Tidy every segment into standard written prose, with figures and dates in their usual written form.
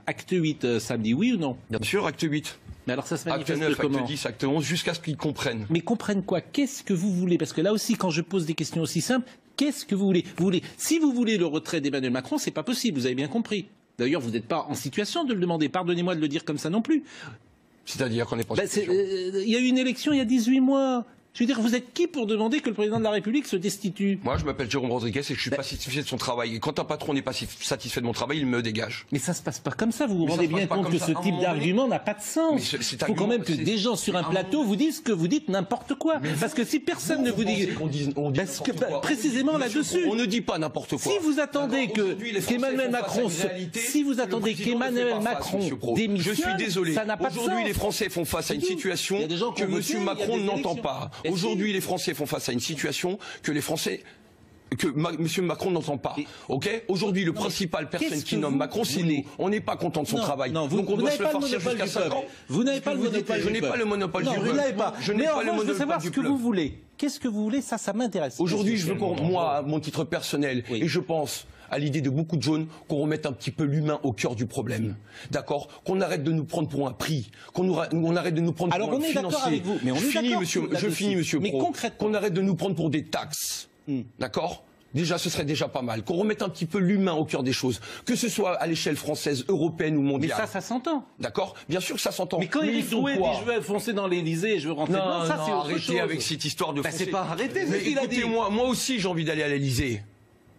Acte 8 samedi, oui ou non? Bien sûr, acte 8. Mais alors ça se Acte manifeste 9, comment? acte 10, acte 11, jusqu'à ce qu'ils comprennent. Mais comprennent quoi? Qu'est-ce que vous voulez? Parce que là aussi, quand je pose des questions aussi simples, qu'est-ce que vous voulez? Si vous voulez le retrait d'Emmanuel Macron, c'est pas possible, vous avez bien compris. D'ailleurs, vous n'êtes pas en situation de le demander. Pardonnez-moi de le dire comme ça non plus. C'est-à-dire qu'on n'est pas en Ben, situation. il y a eu une élection il y a 18 mois. Je veux dire, vous êtes qui pour demander que le président de la République se destitue? Moi, je m'appelle Jérôme Rodriguez et je suis pas satisfait de son travail. Et quand un patron n'est pas satisfait de mon travail, il me dégage. Mais ça se passe pas comme ça. Vous vous rendez bien compte que ce type d'argument n'a pas de sens. Il faut quand même que des gens sur un plateau vous disent que vous dites n'importe quoi. Parce que si personne ne vous dit... précisément là-dessus. On ne dit pas n'importe quoi. Si vous attendez qu'Emmanuel Macron... Si vous attendez qu'Emmanuel Macron démissionne, je suis désolé. Ça n'a pas de sens. Aujourd'hui, les Français font face à une situation que M. Macron n'entend pas. Aujourd'hui, les Français font face à une situation que les Français... que M. Macron n'entend pas. Ok? Aujourd'hui, le principal personne qui nomme Macron, c'est nous. On n'est pas content de son travail. Donc on doit se le farcir jusqu'à 5 ans. Vous n'avez pas le monopole. Je n'ai pas le monopole du peuple. Vous n'avez pas. Je n'ai pas le monopole du peuple. Je veux savoir ce que vous voulez. Qu'est-ce que vous voulez? Ça m'intéresse. Aujourd'hui, je veux qu'on, moi, à mon titre personnel, et je pense à l'idée de beaucoup de jaunes, qu'on remette un petit peu l'humain au cœur du problème. D'accord? Qu'on arrête de nous prendre pour un prix. Qu'on arrête de nous prendre pour un financier. Alors on est d'accord avec vous. Mais on est d'accord. Je finis, monsieur Pro. Qu'on arrête de nous prendre pour des taxes. D'accord? Déjà, ce serait déjà pas mal. Qu'on remette un petit peu l'humain au cœur des choses. Que ce soit à l'échelle française, européenne ou mondiale. Mais ça s'entend. D'accord? Bien sûr que ça s'entend. Mais quand Éric Drouet dit je veux foncer dans l'Élysée, je veux rentrer dedans, ça c'est autre chose. Arrêtez avec cette histoire de foncer. C'est pas arrêter, mais écoutez-moi, moi aussi j'ai envie d'aller à l'Élysée.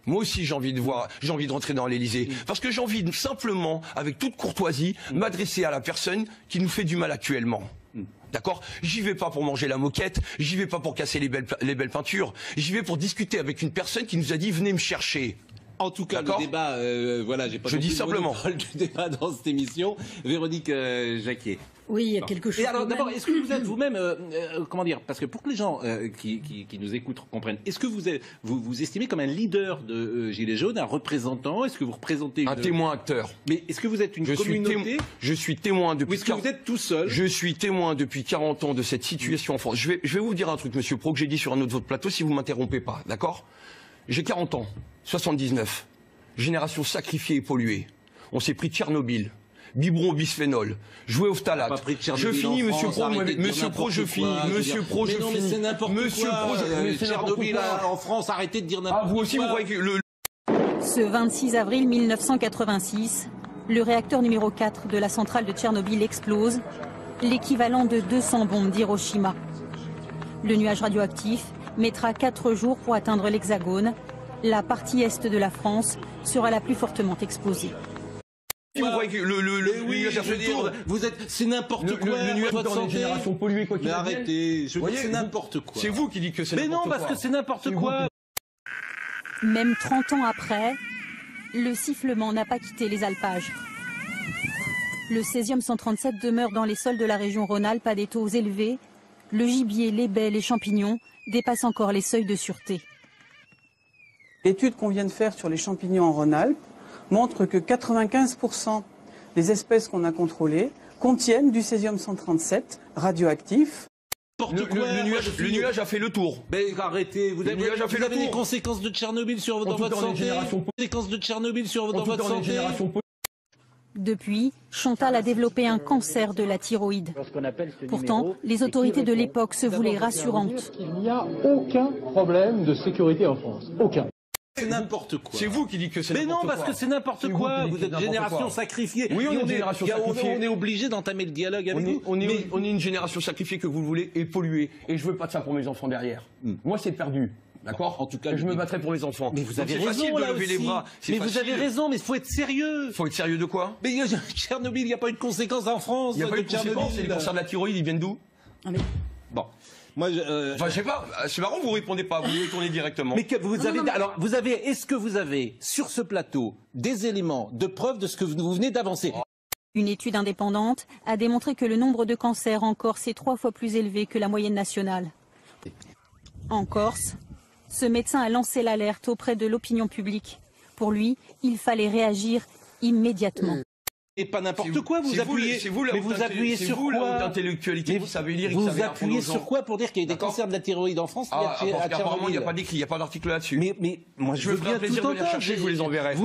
Moi aussi j'ai envie de rentrer dans l'Élysée. Parce que j'ai envie de, simplement, avec toute courtoisie, m'adresser à la personne qui nous fait du mal actuellement. D'accord? J'y vais pas pour manger la moquette, j'y vais pas pour casser les belles peintures, j'y vais pour discuter avec une personne qui nous a dit venez me chercher. En tout cas, le débat, voilà, j'ai pas je dis simplement le du débat dans cette émission. Véronique Jacquier. Oui, il y a quelque chose. Et alors, d'abord, est-ce que vous êtes vous-même, comment dire, parce que pour que les gens qui nous écoutent comprennent, est-ce que vous estimez comme un leader de Gilets jaunes, un représentant? Est-ce que vous représentez un témoin acteur? Mais est-ce que vous êtes une communauté? Je suis témoin depuis. Ou est-ce que vous êtes tout seul? Je suis témoin depuis 40 ans de cette situation en France. Je vais vous dire un truc, Monsieur Pro, que j'ai dit sur un autre votre plateau, si vous m'interrompez pas, d'accord? J'ai 40 ans, 79, génération sacrifiée et polluée. On s'est pris Tchernobyl. Biberon au bisphénol, jouer au phtalate. Je finis, Monsieur Pro, Monsieur Pro, je finis, Monsieur Pro, je finis. Mais c'est n'importe quoi. Tchernobyl en France, arrêtez de dire n'importe quoi. Ah, vous aussi, vous croyez que le... Ce 26 avril 1986, le réacteur numéro 4 de la centrale de Tchernobyl explose, l'équivalent de 200 bombes d'Hiroshima. Le nuage radioactif mettra 4 jours pour atteindre l'Hexagone. La partie est de la France sera la plus fortement exposée. Vous croyez que c'est n'importe quoi. Le nuage dans les générations polluées, quoi qu'il arrive. Mais arrêtez, c'est n'importe quoi. C'est vous qui dites que c'est n'importe quoi. Mais non, parce que c'est n'importe quoi. Même 30 ans après, le sifflement n'a pas quitté les alpages. Le césium 137 demeure dans les sols de la région Rhône-Alpes à des taux élevés. Le gibier, les baies, les champignons dépassent encore les seuils de sûreté. L'étude qu'on vient de faire sur les champignons en Rhône-Alpes montre que 95% des espèces qu'on a contrôlées contiennent du césium 137 radioactif. Le nuage a fait le tour. Mais arrêtez, vous avez des conséquences de Tchernobyl dans votre santé. Conséquences de Tchernobyl dans votre santé. Depuis, Chantal a développé un cancer de la thyroïde. Pourtant, les autorités de l'époque se voulaient rassurantes. Il n'y a aucun problème de sécurité en France. Aucun. C'est n'importre quoi. C'est vous qui dites que c'est n'importe quoi. Mais non, parce que c'est n'importe quoi. Vous êtes génération sacrifiée. Oui, on est une génération sacrifiée. On est obligé d'entamer le dialogue avec vous. On est une génération sacrifiée, que vous le voulez, et polluée. Et je veux pas de ça pour mes enfants derrière. Moi, c'est perdu. D'accord? En tout cas, je me battrai pour mes enfants. Mais vous avez raison, là aussi. Mais vous avez raison, mais il faut être sérieux. Faut être sérieux de quoi? Mais Tchernobyl, il n'y a pas eu de conséquences en France. Il n'y a pas eu de conséquences. Les cancers de la thyroïde, ils viennent d'où? Bon. Moi, enfin, je sais pas. C'est marrant, vous répondez pas. Vous retournez directement. Mais que vous avez, alors, est-ce que vous avez, sur ce plateau, des éléments de preuve de ce que vous venez d'avancer? Une étude indépendante a démontré que le nombre de cancers en Corse est 3 fois plus élevé que la moyenne nationale. En Corse, ce médecin a lancé l'alerte auprès de l'opinion publique. Pour lui, il fallait réagir immédiatement. Et pas n'importe quoi, vous appuyez sur quoi? Vous savez lire, vous appuyez sur quoi pour dire qu'il y a des cancers de la thyroïde en France? Apparemment, il n'y a pas d'écrit, il n'y a pas d'article là-dessus. Mais moi, je veux bien tout entendre. Je vous les enverrai.